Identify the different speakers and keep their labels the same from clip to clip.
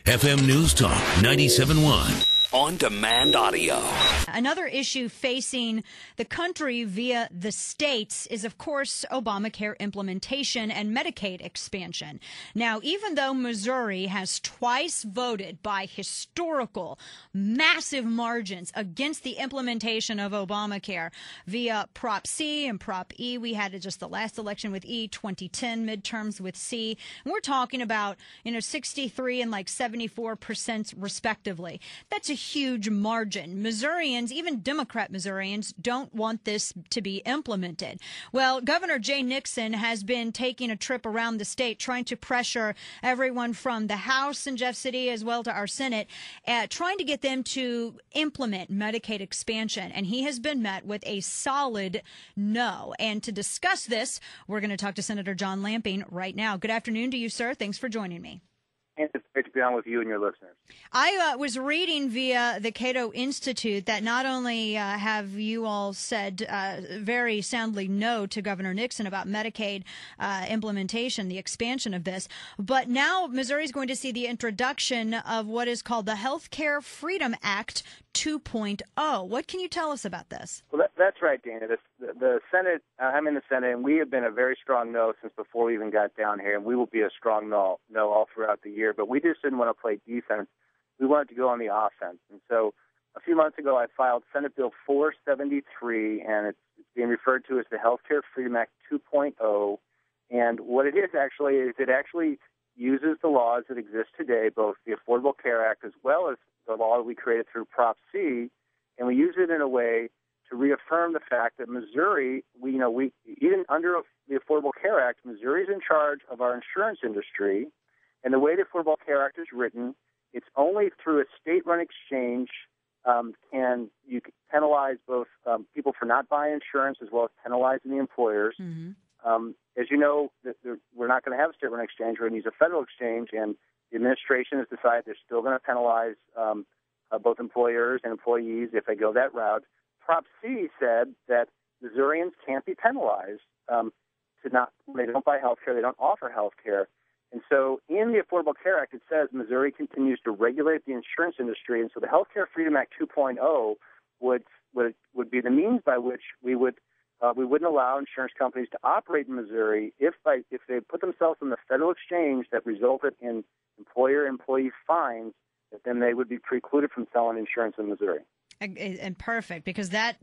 Speaker 1: FM News Talk 97.1.
Speaker 2: On-demand audio.
Speaker 3: Another issue facing the country via the states is, of course, Obamacare implementation and Medicaid expansion. Now, even though Missouri has twice voted by historical, massive margins against the implementation of Obamacare via Prop C and Prop E, we had just the last election with E, 2010 midterms with C, and we're talking about 63 and 74% respectively. That's a huge margin. Missourians, even Democrat Missourians, don't want this to be implemented. Well, Governor Jay Nixon has been taking a trip around the state trying to pressure everyone from the House in Jeff City as well to our Senate, trying to get them to implement Medicaid expansion. And he has been met with a solid no. And to discuss this, we're going to talk to Senator John Lamping right now. Good afternoon to you, sir. Thanks for joining me.
Speaker 4: It's great to be on with you and your listeners.
Speaker 3: I was reading via the Cato Institute that not only have you all said very soundly no to Governor Nixon about Medicaid implementation, the expansion of this, but now Missouri is going to see the introduction of what is called the Healthcare Freedom Act 2.0. What can you tell us about this?
Speaker 4: Well, that's right, Dana. The Senate, I'm in the Senate, and we have been a very strong no since before we even got down here, and we will be a strong no all throughout the year. But we just didn't want to play defense. We wanted to go on the offense. And so a few months ago, I filed Senate Bill 473, and it's being referred to as the Healthcare Freedom Act 2.0. And what it is actually is it actually uses the laws that exist today, both the Affordable Care Act as well as the law that we created through Prop C, and we use it in a way to reaffirm the fact that Missouri, we even under the Affordable Care Act, Missouri is in charge of our insurance industry, and the way the Affordable Care Act is written, it's only through a state-run exchange can you penalize both people for not buying insurance as well as penalizing the employers. Mm-hmm. As you know, we're not going to have a state-run exchange. We're going to use a federal exchange, and the administration has decided they're still going to penalize both employers and employees if they go that route. Prop C said that Missourians can't be penalized they don't buy health care, they don't offer health care. And so in the Affordable Care Act, it says Missouri continues to regulate the insurance industry. And so the Healthcare Freedom Act 2.0 would be the means by which we wouldn't allow insurance companies to operate in Missouri if they put themselves in the federal exchange that resulted in employer-employee fines, that then they would be precluded from selling insurance in Missouri.
Speaker 3: And perfect, because that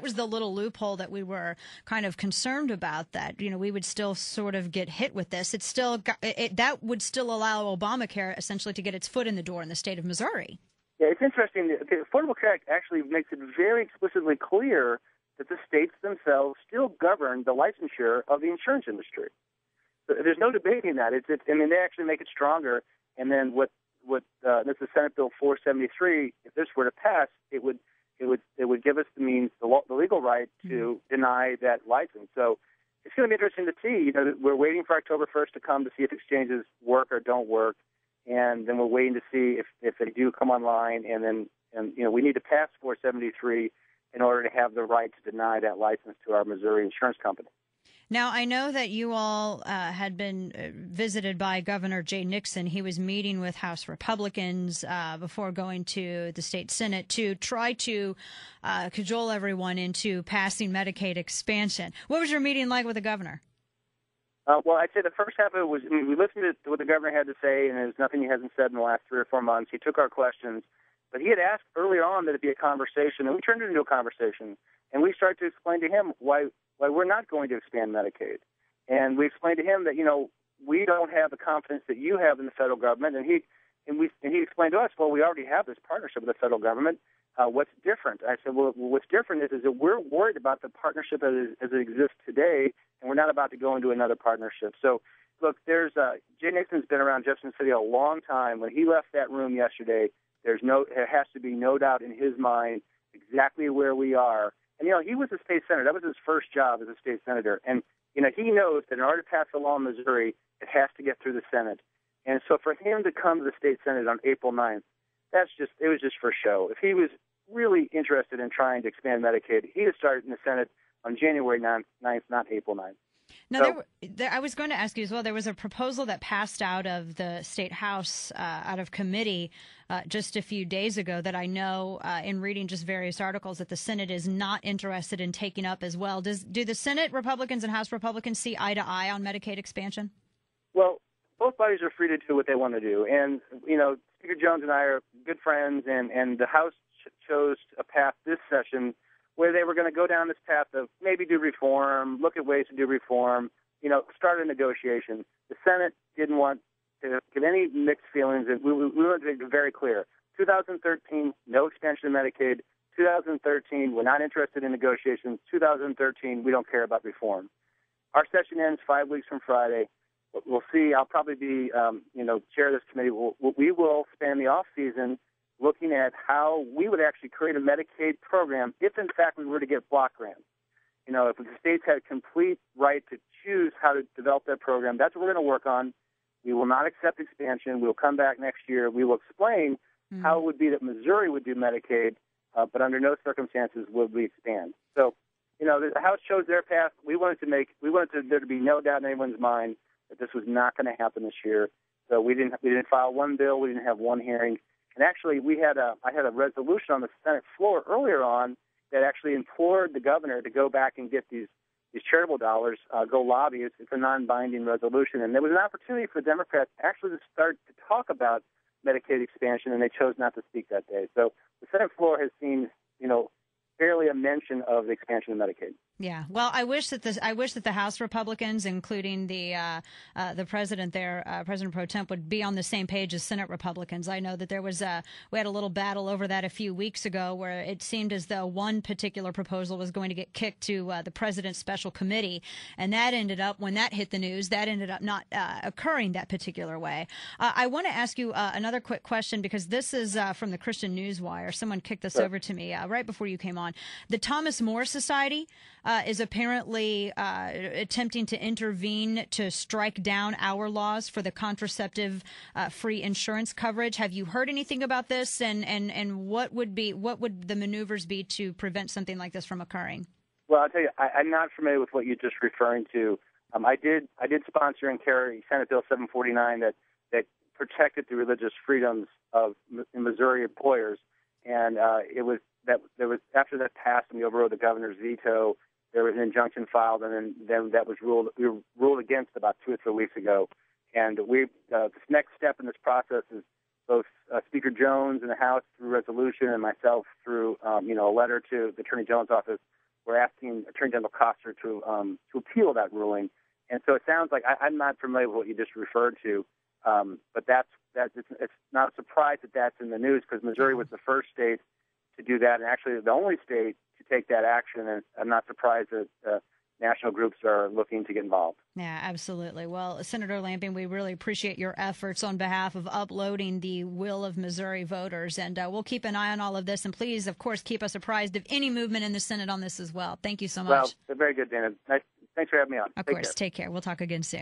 Speaker 3: was the little loophole that we were kind of concerned about, that we would still sort of get hit with this. That would still allow Obamacare essentially to get its foot in the door in the state of Missouri.
Speaker 4: Yeah, it's interesting. The Affordable Care Act actually makes it very explicitly clear that the states themselves still govern the licensure of the insurance industry. There's no debating that. They actually make it stronger. And then this is Senate Bill 473. If this were to pass, it would give us the means, the legal right to deny that license. So it's going to be interesting to see. We're waiting for October 1st to come to see if exchanges work or don't work, and then we're waiting to see if they do come online. And we need to pass 473 in order to have the right to deny that license to our Missouri insurance company.
Speaker 3: Now, I know that you all had been visited by Governor Jay Nixon. He was meeting with House Republicans before going to the state Senate to try to cajole everyone into passing Medicaid expansion. What was your meeting like with the governor?
Speaker 4: Well, I'd say the first half of it was, we listened to what the governor had to say, and there's nothing he hasn't said in the last 3 or 4 months. He took our questions, but he had asked earlier on that it be a conversation, and we turned it into a conversation. And we started to explain to him why we're not going to expand Medicaid. And we explained to him that, we don't have the confidence that you have in the federal government. And he explained to us, well, we already have this partnership with the federal government. What's different? I said, well, what's different is that we're worried about the partnership as it exists today, and we're not about to go into another partnership. So, look, Jay Nixon's been around Jefferson City a long time. When he left that room yesterday, there has to be no doubt in his mind exactly where we are. And, he was a state senator. That was his first job as a state senator. And, he knows that in order to pass a law in Missouri, it has to get through the Senate. And so for him to come to the state Senate on April 9th, it was just for show. If he was really interested in trying to expand Medicaid, he'd have started in the Senate on January 9th, not April 9th.
Speaker 3: No, I was going to ask you as well. There was a proposal that passed out of the state house, out of committee, just a few days ago that I know in reading just various articles that the Senate is not interested in taking up as well. Do the Senate Republicans and House Republicans see eye to eye on Medicaid expansion?
Speaker 4: Well, both bodies are free to do what they want to do. And, Speaker Jones and I are good friends, and the House chose a path this session where they were going to go down this path of maybe do reform, look at ways to do reform, start a negotiation. The Senate didn't want to give any mixed feelings, and we wanted to make it very clear. 2013, no expansion of Medicaid. 2013, we're not interested in negotiations. 2013, we don't care about reform. Our session ends 5 weeks from Friday. We'll see. I'll probably be, chair of this committee. We will spend the off season looking at how we would actually create a Medicaid program if, in fact, we were to get block grants. If the states had a complete right to choose how to develop that program, that's what we're going to work on. We will not accept expansion. We'll come back next year. We will explain how it would be that Missouri would do Medicaid, but under no circumstances would we expand. So, the House chose their path. We wanted there to be no doubt in anyone's mind that this was not going to happen this year. So we didn't file one bill. We didn't have one hearing. And actually, I had a resolution on the Senate floor earlier on that actually implored the governor to go back and get these charitable dollars, go lobby. It's a non-binding resolution. And there was an opportunity for Democrats actually to start to talk about Medicaid expansion, and they chose not to speak that day. So the Senate floor has seen, barely a mention of the expansion of Medicaid.
Speaker 3: Yeah, well, I wish that the House Republicans, including the president there, President Pro Temp, would be on the same page as Senate Republicans. I know that we had a little battle over that a few weeks ago, where it seemed as though one particular proposal was going to get kicked to the president's special committee, and that ended up, when that hit the news, that ended up not occurring that particular way. I want to ask you another quick question, because this is from the Christian Newswire. Someone kicked this over to me right before you came on. The Thomas More Society is apparently attempting to intervene to strike down our laws for the contraceptive free insurance coverage. Have you heard anything about this? And what would the maneuvers be to prevent something like this from occurring?
Speaker 4: Well, I'll tell you, I'm not familiar with what you're just referring to. I did sponsor and carry Senate Bill 749 that protected the religious freedoms of Missouri employers, and there was after that passed and we overrode the governor's veto, there was an injunction filed, and then that was ruled against about 2 or 3 weeks ago. And this next step in this process is both Speaker Jones in the House through resolution and myself through a letter to the Attorney General's office. We're asking Attorney General Koster to appeal that ruling. And so it sounds like I'm not familiar with what you just referred to, but it's not a surprise that that's in the news, because Missouri was the first state to do that, and actually the only state to take that action, and I'm not surprised that national groups are looking to get involved.
Speaker 3: Yeah, absolutely. Well, Senator Lamping, we really appreciate your efforts on behalf of uploading the will of Missouri voters, and we'll keep an eye on all of this, and please, of course, keep us apprised of any movement in the Senate on this as well. Thank you so much.
Speaker 4: Well, very good, Dana. Thanks for having me on.
Speaker 3: Of course. Take care. We'll talk again soon.